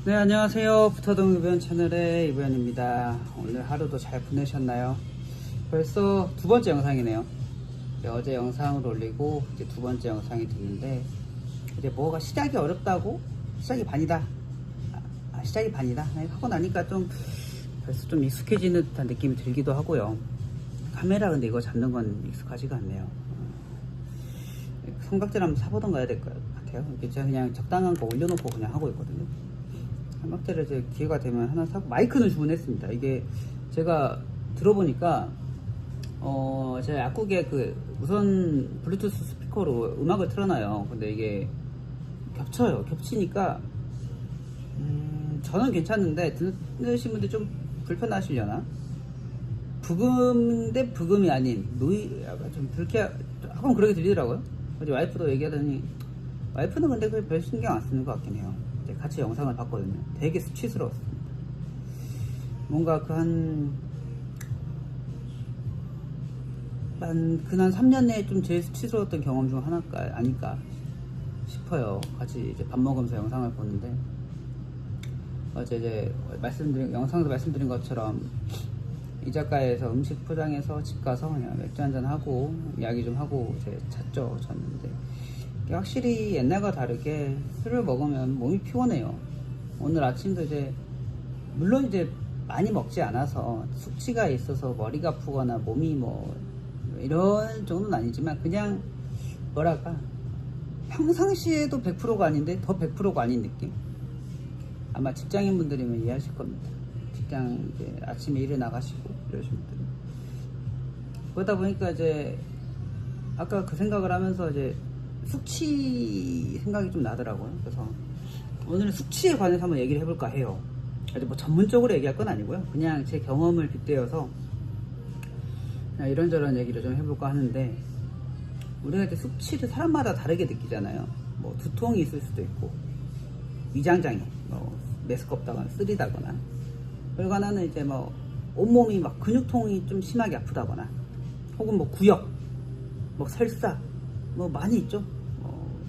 네, 안녕하세요. 붙어동 의변 채널의 이변입니다. 오늘 하루도 잘 보내셨나요? 벌써 두 번째 영상이네요. 어제 영상을 올리고 이제 두 번째 영상이 됐는데, 이제 뭐가 시작이 어렵다고? 시작이 반이다. 시작이 반이다. 하고 나니까 벌써 좀 익숙해지는 듯한 느낌이 들기도 하고요. 카메라 근데 이거 잡는 건 익숙하지가 않네요. 삼각대 한번 사보던가 해야 될 것 같아요. 제가 그냥 적당한 거 올려놓고 그냥 하고 있거든요. 삼각대를 이제 기회가 되면 하나 사고, 마이크는 주문했습니다. 이게 제가 들어보니까 제가 약국에 우선 블루투스 스피커로 음악을 틀어놔요. 근데 이게 겹쳐요. 겹치니까 저는 괜찮은데 듣는 분들 좀 불편하시려나? 부금인데 부금이 아닌 약간 좀 조금 그렇게 들리더라고요. 어제 와이프도 얘기하더니, 와이프는 근데 별 신경 안 쓰는 것 같긴 해요. 같이 영상을 봤거든요. 되게 수치스러웠습니다. 뭔가 한 3년 내에 좀 제일 수치스러웠던 경험 중 하나가 아닐까 싶어요. 같이 이제 밥 먹으면서 영상을 보는데, 어제 이제 영상에서 말씀드린 것처럼 이자카야에서 음식 포장해서 집 가서 그냥 맥주 한잔 하고 이야기 좀 하고 이제 잤는데, 확실히 옛날과 다르게 술을 먹으면 몸이 피곤해요. 오늘 아침도 물론 많이 먹지 않아서 숙취가 있어서 머리가 아프거나 몸이 이런 정도는 아니지만, 그냥 평상시에도 100%가 아닌데 더 100%가 아닌 느낌? 아마 직장인분들이면 이해하실 겁니다. 직장 아침에 일을 나가시고 이러신 분들은. 그러다 보니까 아까 그 생각을 하면서 숙취 생각이 좀 나더라고요. 그래서 오늘은 숙취에 관해서 한번 얘기를 해볼까 해요. 아주 전문적으로 얘기할 건 아니고요. 그냥 제 경험을 빗대어서 그냥 이런저런 얘기를 좀 해볼까 하는데, 우리가 숙취를 사람마다 다르게 느끼잖아요. 두통이 있을 수도 있고, 위장장애, 메스껍다거나 쓰리다거나, 그리고 하나는 온몸이 근육통이 좀 심하게 아프다거나, 혹은 구역, 설사, 많이 있죠.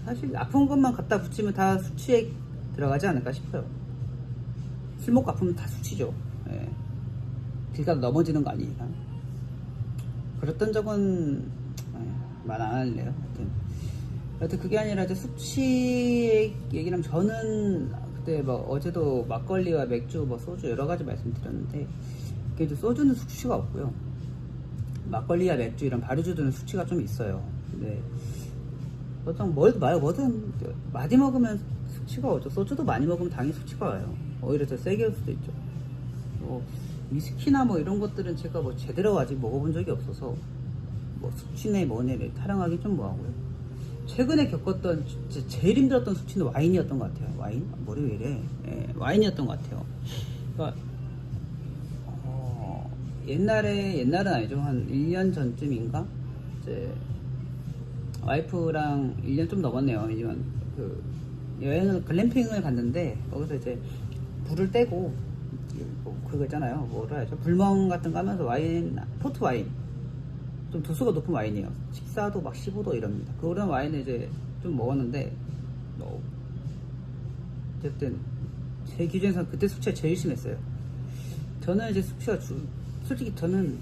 사실 아픈 것만 갖다 붙이면 다 수치에 들어가지 않을까 싶어요. 술 먹고 아프면 다 수치죠. 예. 길 가다 넘어지는 거 아니니까. 그랬던 적은 말 안 할래요. 하여튼 그게 아니라 숙취 얘기를 하면, 저는 그때 어제도 막걸리와 맥주, 소주 여러 가지 말씀드렸는데, 소주는 수치가 없고요. 막걸리와 맥주 이런 발효주들은 수치가 좀 있어요. 근데 보통 뭐든 많이 먹으면 수치가 오죠. 소주도 많이 먹으면 당연히 수치가 와요. 오히려 더 세게 올 수도 있죠. 위스키나 이런 것들은 제가 제대로 아직 먹어본 적이 없어서 수치네 뭐네를 타령하기 좀 뭐하고요. 최근에 겪었던 제일 힘들었던 수치는 와인이었던 것 같아요. 와인? 머리 왜 이래? 와인이었던 것 같아요. 그러니까 옛날은 아니죠. 한 1년 전쯤인가? 와이프랑 1년 좀 넘었네요. 여행을, 글램핑을 갔는데, 거기서 불을 떼고, 그거 있잖아요. 뭐라 해야죠? 불멍 같은 거 하면서 포트 와인. 좀 도수가 높은 와인이에요. 식사도 15도 이럽니다. 그런 와인을 좀 먹었는데, 어쨌든, 제 기준에서 그때 숙취가 제일 심했어요. 저는 숙취가 솔직히 저는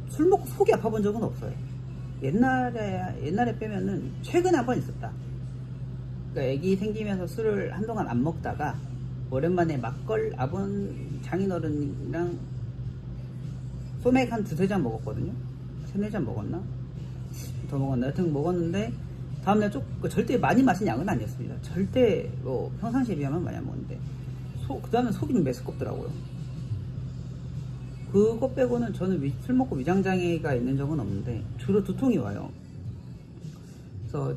술 먹고 속이 아파본 적은 없어요. 옛날에 빼면은 최근에 한 번 있었다. 그러니까 애기 생기면서 술을 한동안 안 먹다가 오랜만에 장인어른이랑 소맥 한 2-3잔 먹었거든요. 3-4잔 먹었나? 더 먹었나? 여튼 먹었는데, 다음날 절대 많이 마신 양은 아니었습니다. 절대 평상시에 비하면 많이 안 먹었는데, 그 다음에 속이 좀 메스껍더라고요. 그거 빼고는 저는 술 먹고 위장장애가 있는 적은 없는데, 주로 두통이 와요. 그래서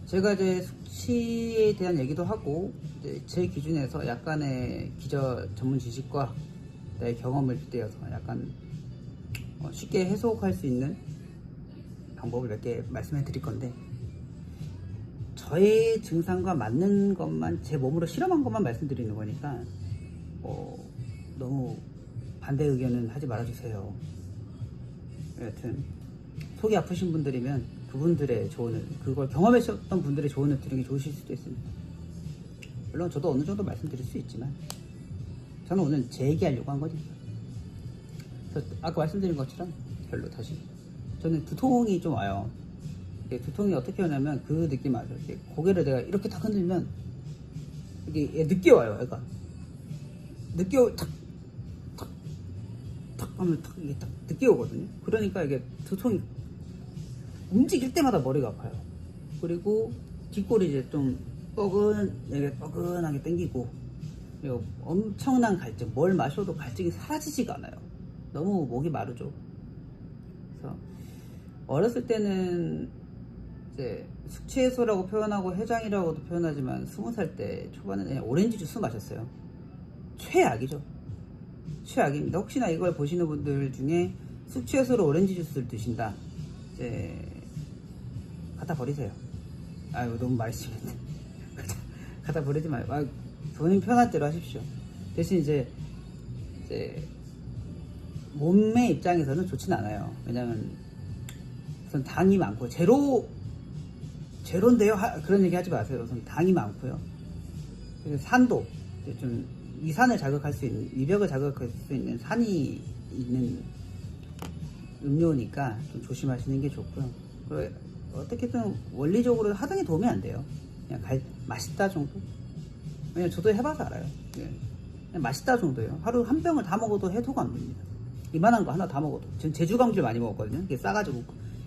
제가 숙취에 대한 얘기도 하고, 제 기준에서 약간의 기저 전문 지식과 내 경험을 빗대어서 약간 쉽게 해석할 수 있는 방법을 몇 개 말씀해 드릴 건데, 저의 증상과 맞는 것만, 제 몸으로 실험한 것만 말씀드리는 거니까 너무 반대 의견은 하지 말아주세요. 여튼 속이 아프신 분들이면 그분들의 조언을, 그걸 경험하셨던 분들의 조언을 들으는 게 좋으실 수도 있습니다. 물론 저도 어느 정도 말씀드릴 수 있지만 저는 오늘 제 얘기하려고 한 거니까. 그래서 아까 말씀드린 것처럼 별로 다시 저는 두통이 좀 와요. 두통이 어떻게 오냐면 그 느낌 아죠? 고개를 내가 이렇게 딱 흔들면 이게 늦게 와요. 애가 늦게 탁 하면 이게 딱 늦게 오거든요. 그러니까 이게 두통이 움직일 때마다 머리가 아파요. 그리고 뒷골이 이제 좀 뻐근하게 당기고, 그리고 엄청난 갈증, 뭘 마셔도 갈증이 사라지지가 않아요. 너무 목이 마르죠. 그래서 어렸을 때는 이제 숙취 해소라고 표현하고 해장이라고도 표현하지만 20살 때 초반에는 그냥 오렌지 주스 마셨어요. 최악이죠. 최악입니다. 혹시나 이걸 보시는 분들 중에 숙취 해소로 오렌지 주스를 드신다, 이제 갖다 버리세요. 아유, 너무 말씀인데. 갖다 버리지 마요. 본인 편한 대로 하십시오. 대신 이제 몸의 입장에서는 좋진 않아요. 왜냐면 우선 당이 많고 제로인데요? 그런 얘기 하지 마세요. 우선 당이 많고요. 그리고 산도 좀 위산을 자극할 수 있는, 위벽을 자극할 수 있는 산이 있는 음료니까 좀 조심하시는 게 좋고요. 어떻게든 원리적으로 하등에 도움이 안 돼요. 그냥 맛있다 정도? 왜냐면 저도 해봐서 알아요. 그냥 맛있다 정도예요. 하루 한 병을 다 먹어도 해독 안 됩니다. 이만한 거 하나 다 먹어도. 지금 제주 감귤 많이 먹었거든요. 이게 싸가지고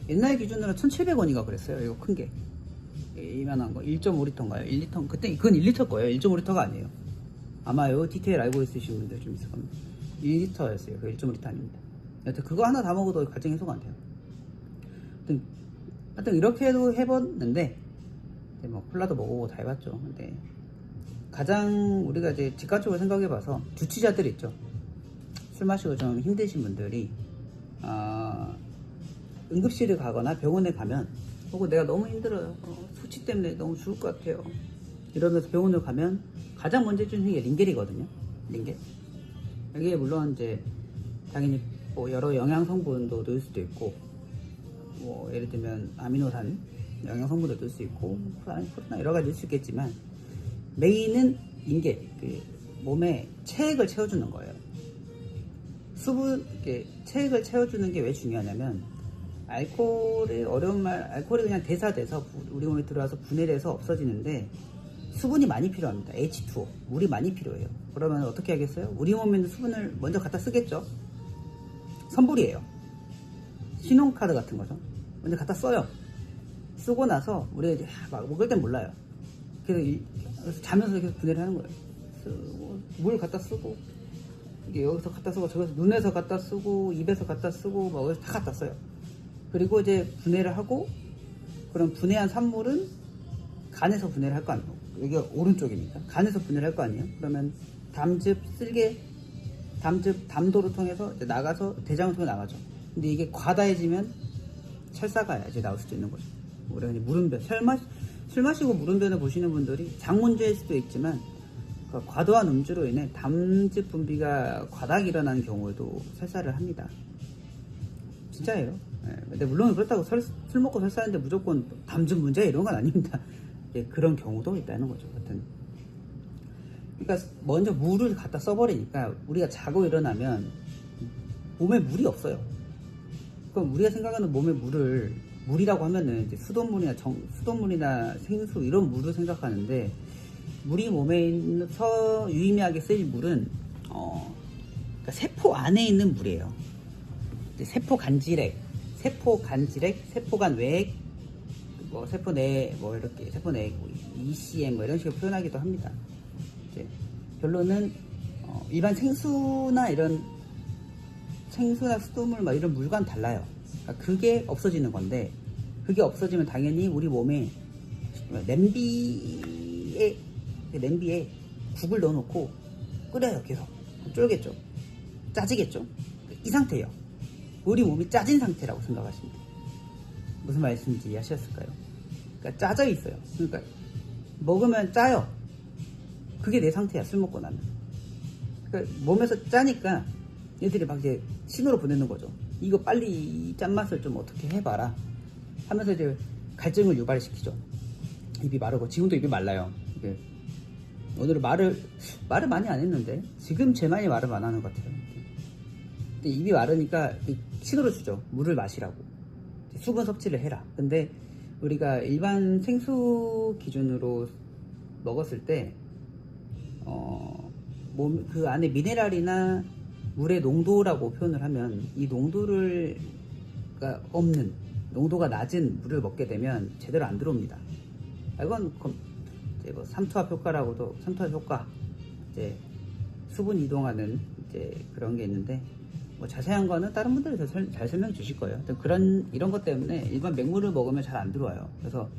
옛날 기준으로 1,700원인가 그랬어요. 이거 큰 게. 이만한 거 1.5리터인가요? 1리터? 그때 그건 1리터 거예요. 1.5리터가 아니에요. 아마 요 디테일 알고 있으신 분들 좀 있을 겁니다. 1리터였어요. 그 1.5리터 아닙니다. 여튼 그거 하나 다 먹어도 갈증 해소가 안 돼요. 하여튼 이렇게도 해봤는데, 뭐 콜라도 먹어보고 다 해봤죠. 근데 가장 우리가 이제 직관적으로 생각해봐서 주치자들 있죠. 술 마시고 좀 힘드신 분들이 응급실을 가거나 병원에 가면, 혹은 내가 너무 힘들어요, 숙취 때문에 너무 죽을 것 같아요, 이러면서 병원을 가면 가장 먼저 해주는 게 링겔이거든요. 링겔. 여기에 물론 이제 당연히 뭐 여러 영양 성분도 넣을 수도 있고, 뭐 예를 들면 아미노산 영양 성분도 넣을 수 있고, 프로틴 여러 가지 넣을 수 있겠지만 메인은 링겔, 그 몸에 체액을 채워주는 거예요. 수분, 이렇게 체액을 채워주는 게 왜 중요하냐면, 알코올이 알코올이 그냥 대사돼서 우리 몸에 들어와서 분해돼서 없어지는데 수분이 많이 필요합니다. H2O, 물이 많이 필요해요. 그러면 어떻게 하겠어요? 우리 몸에 있는 수분을 먼저 갖다 쓰겠죠. 선불이에요. 신용카드 같은 거죠. 먼저 갖다 써요. 쓰고 나서 우리가 막 먹을 땐 몰라요. 그래서 자면서 계속 분해를 하는 거예요. 물 갖다 쓰고, 이게 여기서 갖다 쓰고, 저기서 눈에서 갖다 쓰고, 입에서 갖다 쓰고, 막 여기서 다 갖다 써요. 그리고 이제 분해를 하고, 그럼 분해한 산물은 간에서 분해를 할 거 아니에요. 여기가 오른쪽이니까 간에서 분해를 할 거 아니에요. 그러면 담도를 통해서 이제 나가서 대장을 통해 나가죠. 근데 이게 과다해지면 철사가 이제 나올 수도 있는 거죠. 우리가 이제 물음변, 술 마시고 물음변을 보시는 분들이 장문제일 수도 있지만, 그 과도한 음주로 인해 담즙 분비가 과다하게 일어나는 경우에도 설사를 합니다. 진짜예요. 네. 근데 물론 그렇다고 술 먹고 설사하는데 무조건 담즙 문제 이런 건 아닙니다. 예, 그런 경우도 있다는 거죠. 하여튼 그러니까 먼저 물을 갖다 써버리니까 우리가 자고 일어나면 몸에 물이 없어요. 그럼 우리가 생각하는 몸에 물이라고 하면은 이제 수돗물이나 생수 이런 물을 생각하는데, 우리 몸에서 유의미하게 쓰일 물은 그러니까 세포 안에 있는 물이에요. 세포 간질액, 세포간 외액, 뭐 세포 내, 뭐 이렇게 세포 내 ECM 뭐 이런 식으로 표현하기도 합니다. 이제 결론은 일반 생수나 수돗물 막 이런 물과는 달라요. 그러니까 그게 없어지는 건데, 그게 없어지면 당연히 우리 몸에 냄비에 국을 넣어놓고 끓여요. 계속 쫄겠죠, 짜지겠죠. 이 상태예요. 우리 몸이 짜진 상태라고 생각하시면 돼요. 무슨 말씀인지 이해하셨을까요? 그러니까 짜져 있어요. 그러니까 먹으면 짜요. 그게 내 상태야, 술 먹고 나면. 그러니까 몸에서 짜니까 얘들이 막 이제 신호를 보내는 거죠. 이거 빨리 짠맛을 좀 어떻게 해봐라 하면서 이제 갈증을 유발시키죠. 입이 마르고, 지금도 입이 말라요. 이게 오늘은 말을 많이 안 했는데 지금 제일 많이 말을 안 하는 것 같아요. 근데 입이 마르니까 신호를 주죠. 물을 마시라고. 수분 섭취를 해라. 근데 우리가 일반 생수 기준으로 먹었을 때 그 안에 미네랄이나 물의 농도라고 표현을 하면 이 농도를 없는 농도가 낮은 물을 먹게 되면 제대로 안 들어옵니다. 이건 이제 뭐 삼투압 효과라고도 삼투압 효과 이제 수분 이동하는 이제 그런 게 있는데 뭐 자세한 거는 다른 분들이 더 잘 설명 주실 거예요. 이런 것 때문에 일반 맹물을 먹으면 잘 안 들어와요. 그래서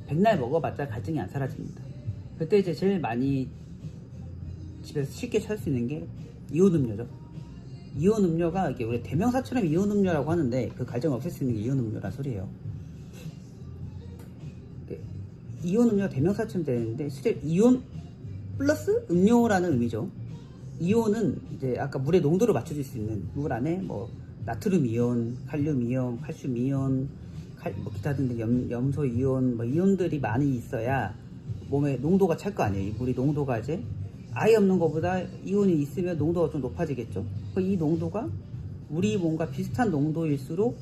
백날 먹어봤자 갈증이 안 사라집니다. 그때 이제 제일 많이 집에서 쉽게 찾을 수 있는 게 이온 음료죠. 이온 음료가 이게 우리 대명사처럼 이온 음료라고 하는데 그 갈증을 없앨 수 있는 게 이온 음료란 소리예요. 이온 음료가 대명사처럼 되는데 실제 이온 플러스 음료라는 의미죠. 이온은 이제 아까 물의 농도를 맞춰줄 수 있는 물 안에 뭐 나트륨 이온, 칼륨 이온, 칼슘 이온, 뭐 기타 등등 염소 이온, 뭐 이온들이 많이 있어야 몸에 농도가 찰 거 아니에요. 이 물이 농도가 이제 아예 없는 것보다 이온이 있으면 농도가 좀 높아지겠죠. 이 농도가 우리 몸과 비슷한 농도일수록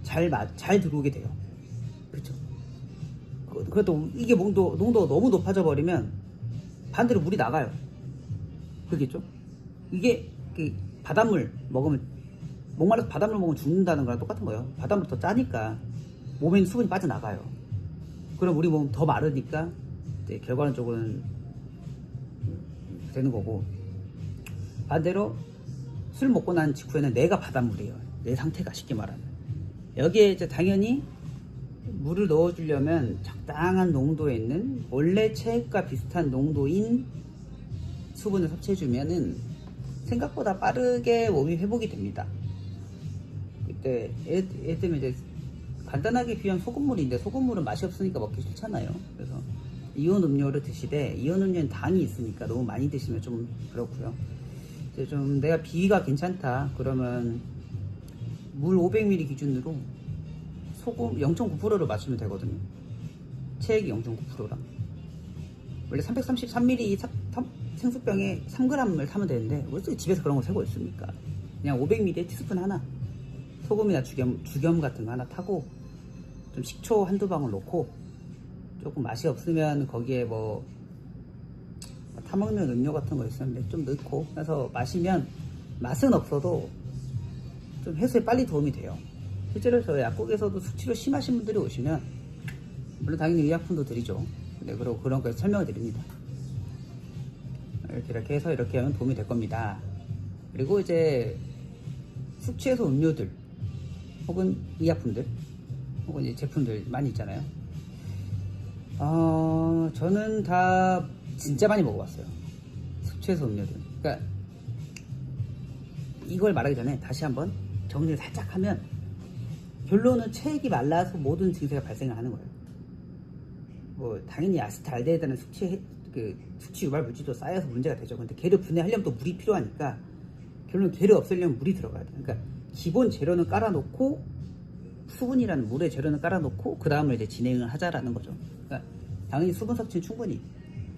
잘 들어오게 돼요. 그렇죠. 그래도 이게 농도가 너무 높아져 버리면 반대로 물이 나가요. 그렇겠죠? 이게 바닷물 먹으면 목말라서 바닷물 먹으면 죽는다는 거랑 똑같은 거예요. 바닷물 더 짜니까 몸에 있는 수분이 빠져나가요. 그럼 우리 몸 더 마르니까 이제 결과론적으로는 되는 거고, 반대로 술 먹고 난 직후에는 내가 바닷물이에요. 내 상태가 쉽게 말하면. 여기에 이제 당연히 물을 넣어주려면 적당한 농도에 있는 원래 체액과 비슷한 농도인 수분을 섭취해주면은 생각보다 빠르게 몸이 회복이 됩니다. 그때 예를 들면 이제 간단하게 비유하면 소금물인데 소금물은 맛이 없으니까 먹기 싫잖아요. 그래서 이온 음료를 드시되 이온 음료는 당이 있으니까 너무 많이 드시면 좀 그렇고요. 이제 좀 내가 비위가 괜찮다 그러면 물 500ml 기준으로 소금 0.9%를 맞추면 되거든요. 체액이 0.9%라. 원래 333ml 생수병에 3g을 사면 되는데 왜 집에서 그런 거 세고 있습니까? 그냥 500ml에 티스푼 하나, 소금이나 죽염 같은 거 하나 타고 좀 식초 한두 방울 넣고 조금 맛이 없으면 거기에 뭐 타먹는 음료 같은 거 있었는데 좀 넣고 해서 마시면 맛은 없어도 좀 해소에 빨리 도움이 돼요. 실제로 저희 약국에서도 수치로 심하신 분들이 오시면 물론 당연히 의약품도 드리죠. 근데 그런 거 설명을 드립니다. 이렇게 해서 이렇게 하면 도움이 될 겁니다. 그리고 이제 숙취해소 음료들 혹은 의약품들 혹은 이제 제품들 많이 있잖아요. 저는 다 진짜 많이 먹어봤어요. 숙취해소 음료들. 그러니까 이걸 말하기 전에 다시 한번 정리를 살짝 하면 결론은 체액이 말라서 모든 증세가 발생을 하는 거예요. 뭐 당연히 아세트알데히드는 숙취 유발 물질도 쌓여서 문제가 되죠. 근데 걔를 분해하려면 또 물이 필요하니까 결론은 걔를 없애려면 물이 들어가야 돼요. 그러니까 기본 재료는 깔아놓고 수분이라는 물의 재료는 깔아놓고 그 다음을 이제 진행을 하자라는 거죠. 그러니까 당연히 수분 섭취는 충분히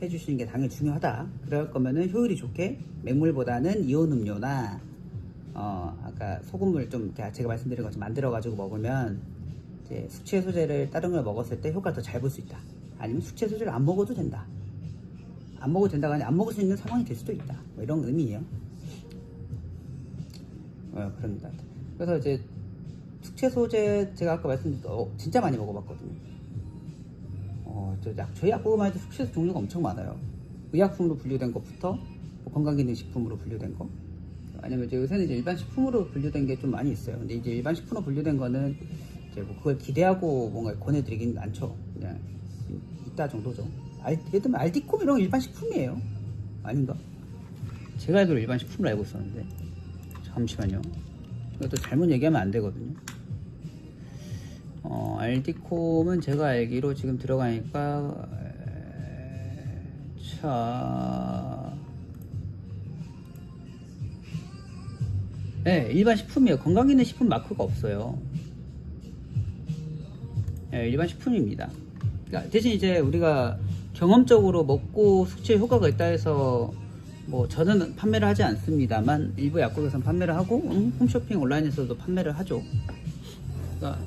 해주시는 게 당연히 중요하다. 그럴 거면은 효율이 좋게 맹물보다는 이온 음료나 아까 소금물 좀 제가 말씀드린 것처럼 만들어가지고 먹으면 이제 숙취해소제를 다른 걸 먹었을 때 효과를 더 잘 볼 수 있다. 아니면 숙취해소제를 안 먹어도 된다. 안 먹어도 된다가 아니라 안 먹을 수 있는 상황이 될 수도 있다. 뭐 이런 의미예요. 그럽니다. 그래서 이제 숙취해소제 제가 아까 말씀드린 진짜 많이 먹어봤거든요. 저희 약국만 해도 숙취해소 종류가 엄청 많아요. 의약품으로 분류된 것부터 건강기능식품으로 분류된 거, 아니면 이제 요새는 이제 일반 식품으로 분류된 게 좀 많이 있어요. 근데 이제 일반 식품으로 분류된 거는 이제 뭐 그걸 기대하고 뭔가 권해드리긴 않죠. 그냥 있다 정도죠. 예를 들면 알디콤 이런 거 일반 식품이에요. 아닌가? 제가 알기로 일반 식품으로 알고 있었는데 잠시만요. 이것도 잘못 얘기하면 안 되거든요. 알디콤은 제가 알기로 지금 들어가니까 네, 일반 식품이에요. 건강기능식품 마크가 없어요. 네, 일반 식품입니다. 그러니까 대신 이제 우리가 경험적으로 먹고 숙취에 효과가 있다 해서 뭐 저는 판매를 하지 않습니다만 일부 약국에서는 판매를 하고 홈쇼핑 온라인에서도 판매를 하죠. 그러니까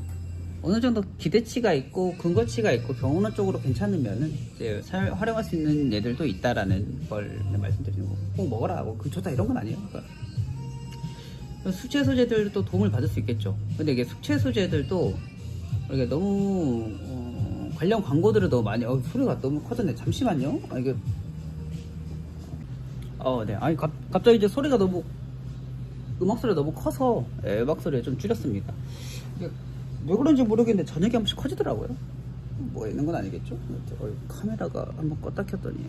어느 정도 기대치가 있고 근거치가 있고 병원원 쪽으로 괜찮으면은 이제 활용할 수 있는 애들도 있다라는 걸 말씀드리는 거고, 꼭 먹어라 하고 그 좋다 이런 건 아니에요. 그러니까 숙취 해소제들도 도움을 받을 수 있겠죠. 근데 이게 숙취 해소제들도 이게 너무 관련 광고들을 너무 많이 소리가 너무 커졌네. 잠시만요. 이게 네. 아니 갑자기 이제 소리가 너무 음악 소리가 너무 커서 음악 소리를 좀 줄였습니다. 이게 왜 그런지 모르겠는데 저녁에 한 번씩 커지더라고요. 뭐가 있는 건 아니겠죠? 카메라가 한번 껐다 켰더니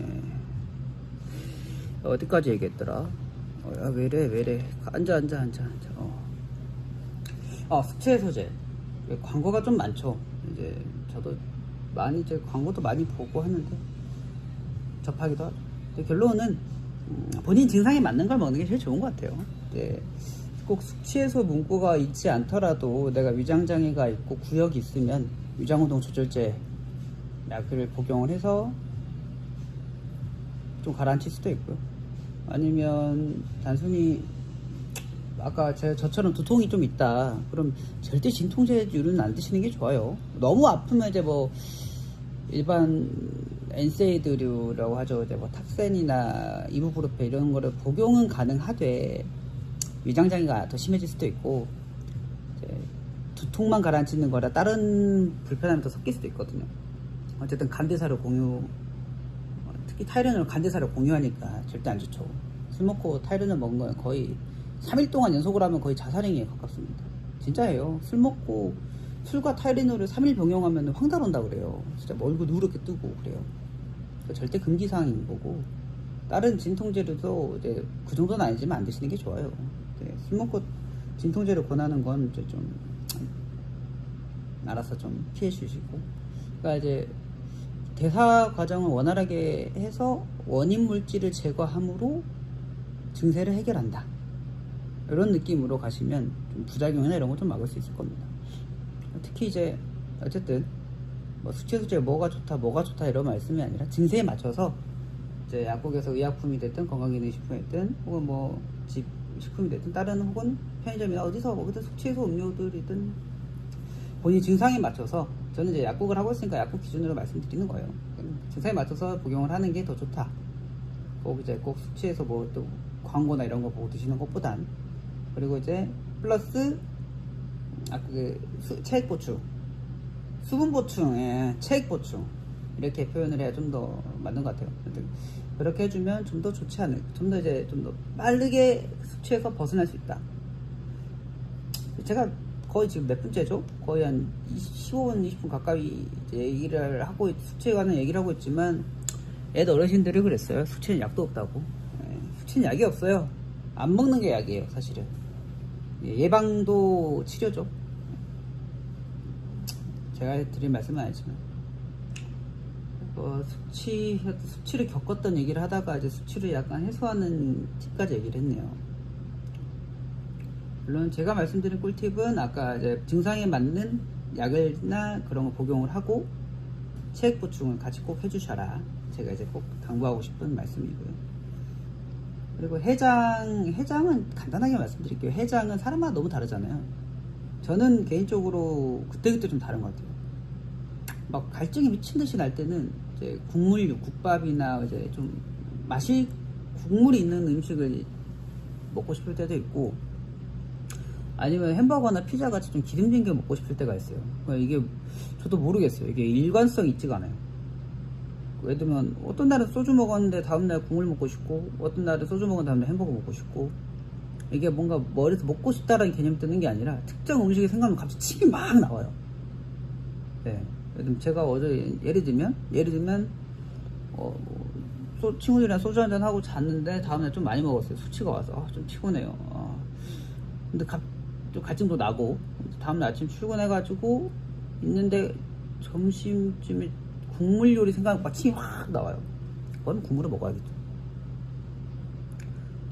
어디까지 얘기했더라? 왜래 앉아. 숙취 해소제 광고가 좀 많죠. 이제 저도 많이 이제 광고도 많이 보고 하는데 접하기도 하죠. 결론은 본인 증상에 맞는 걸 먹는 게 제일 좋은 것 같아요. 이제 꼭 숙취 해소 문구가 있지 않더라도 내가 위장장애가 있고 구역이 있으면 위장운동 조절제 약을 복용을 해서 좀 가라앉힐 수도 있고요. 아니면 단순히 아까 저처럼 두통이 좀 있다 그럼 절대 진통제류는 안 드시는 게 좋아요. 너무 아프면 이제 뭐 일반 엔세이드류라고 하죠. 이제 뭐 탁센이나 이부프로펜 이런 거를 복용은 가능하되 위장장애가 더 심해질 수도 있고 이제 두통만 가라앉히는 거라 다른 불편함이 더 섞일 수도 있거든요. 어쨌든 간대사를 특히 타이레놀 간대사를 공유하니까 절대 안 좋죠. 술 먹고 타이레놀 먹은 건 거의 3일 동안 연속을 하면 거의 자살행위에 가깝습니다. 진짜예요. 술 먹고 술과 타이레놀을 3일 병용하면 황달 온다 그래요. 진짜 얼굴 누렇게 뜨고 그래요. 그러니까 절대 금기사항인 거고 다른 진통제류도 이제 그 정도는 아니지만 안 드시는 게 좋아요. 술 먹고 진통제를 권하는 건 이제 좀 알아서 좀 피해 주시고, 그러니까 이제 대사 과정을 원활하게 해서 원인 물질을 제거함으로 증세를 해결한다. 이런 느낌으로 가시면 좀 부작용이나 이런 거 좀 막을 수 있을 겁니다. 특히 이제 어쨌든 뭐 숙취 해소제 뭐가 좋다 이런 말씀이 아니라 증세에 맞춰서 이제 약국에서 의약품이 됐든 건강기능식품이 됐든 혹은 뭐 집 식품이 됐든 다른 혹은 편의점이나 어디서 숙취 해소 음료들이든 본인 증상에 맞춰서 저는 이제 약국을 하고 있으니까 약국 기준으로 말씀드리는 거예요. 증상에 맞춰서 복용을 하는 게 더 좋다. 꼭 숙취 해소 뭐 또 광고나 이런 거 보고 드시는 것보단. 그리고 이제 플러스 체액 보충, 수분 보충, 체액 보충 이렇게 표현을 해야 좀 더 맞는 것 같아요. 그렇게 해주면 좀 더 좋지 않을까, 좀 더 빠르게 숙취에서 벗어날 수 있다. 제가 거의 지금 몇 분째죠? 거의 한 15분, 20분 가까이 이제 얘기를 하고, 숙취에 관한 얘기를 하고 있지만 애들 어르신들이 그랬어요. 숙취는 약도 없다고. 숙취는 약이 없어요. 안 먹는 게 약이에요, 사실은. 예방도 치료죠. 제가 드린 말씀은 아니지만 숙취를 겪었던 얘기를 하다가 이제 숙취를 약간 해소하는 팁까지 얘기를 했네요. 물론 제가 말씀드린 꿀팁은 아까 이제 증상에 맞는 약을나 그런 거 복용을 하고 체액 보충을 같이 꼭 해주셔라. 제가 이제 꼭 당부하고 싶은 말씀이고요. 그리고 해장은 간단하게 말씀드릴게요. 해장은 사람마다 너무 다르잖아요. 저는 개인적으로 그때그때 좀 다른 것 같아요. 막 갈증이 미친 듯이 날 때는 이제 국밥이나 이제 좀 국물이 있는 음식을 먹고 싶을 때도 있고, 아니면 햄버거나 피자 같이 좀 기름진 게 먹고 싶을 때가 있어요. 그러니까 이게 저도 모르겠어요. 이게 일관성이 있지가 않아요. 예를 들면 어떤 날은 소주 먹었는데 다음날 국물 먹고 싶고, 어떤 날은 소주 먹은 다음날 햄버거 먹고 싶고, 이게 뭔가 머리에서 먹고 싶다라는 개념이 뜨는 게 아니라 특정 음식이 생각하면 갑자기 침이 막 나와요. 네. 제가 어제 예를 들면 친구들이랑 소주 한잔 하고 잤는데 다음날 좀 많이 먹었어요. 수치가 와서 좀 피곤해요. 근데 좀 갈증도 나고, 다음날 아침 출근해가지고 있는데 점심쯤에 국물 요리 생각하면 침이 확 나와요. 그건 국물을 먹어야겠죠.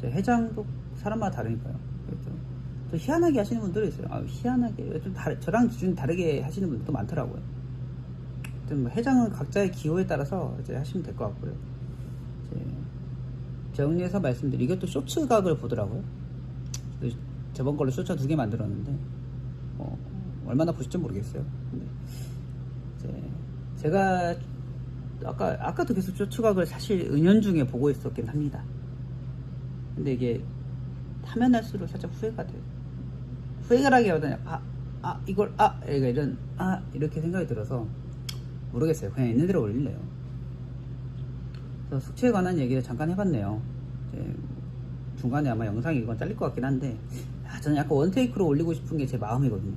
해장도 사람마다 다르니까요. 또 희한하게 하시는 분들이 있어요. 희한하게 좀 저랑 기준이 다르게 하시는 분들도 많더라고요. 하여튼 뭐 해장은 각자의 기호에 따라서 이제 하시면 될 것 같고요. 이제 정리해서 말씀드리면 이것도 쇼츠 각을 보더라고요. 저번 걸로 쇼츠 2개 만들었는데 얼마나 보실지 모르겠어요. 근데 이제 제가 아까도 계속 쇼츠 각을 사실 은연중에 보고 있었긴 합니다. 근데 이게 하면 할수록 살짝 후회가 돼요. 후회가라기보다는 이걸 이런 이렇게 생각이 들어서 모르겠어요. 그냥 있는 대로 올릴래요. 그래서 숙취에 관한 얘기를 잠깐 해봤네요. 이제 중간에 아마 영상이 이건 잘릴 것 같긴 한데 저는 약간 원테이크로 올리고 싶은 게 제 마음이거든요.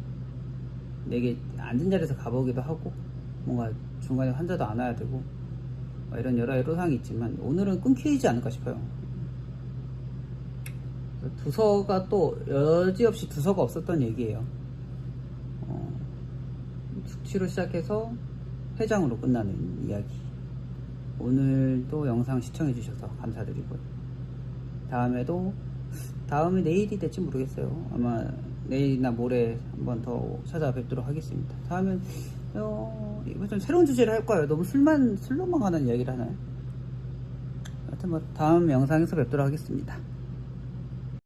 근데 이게 앉은 자리에서 가보기도 하고 뭔가 중간에 환자도 안 와야 되고 이런 여러 애로사항이 있지만 오늘은 끊기지 않을까 싶어요. 두서가 또 여지없이 두서가 없었던 얘기예요. 숙취로 시작해서 회장으로 끝나는 이야기. 오늘도 영상 시청해 주셔서 감사드리고요. 다음이 내일이 될지 모르겠어요. 아마 내일이나 모레 한번 더 찾아뵙도록 하겠습니다. 다음엔 이번 좀 새로운 주제를 할 거예요. 너무 술로만 가는 이야기를 하나요? 하여튼 뭐 다음 영상에서 뵙도록 하겠습니다.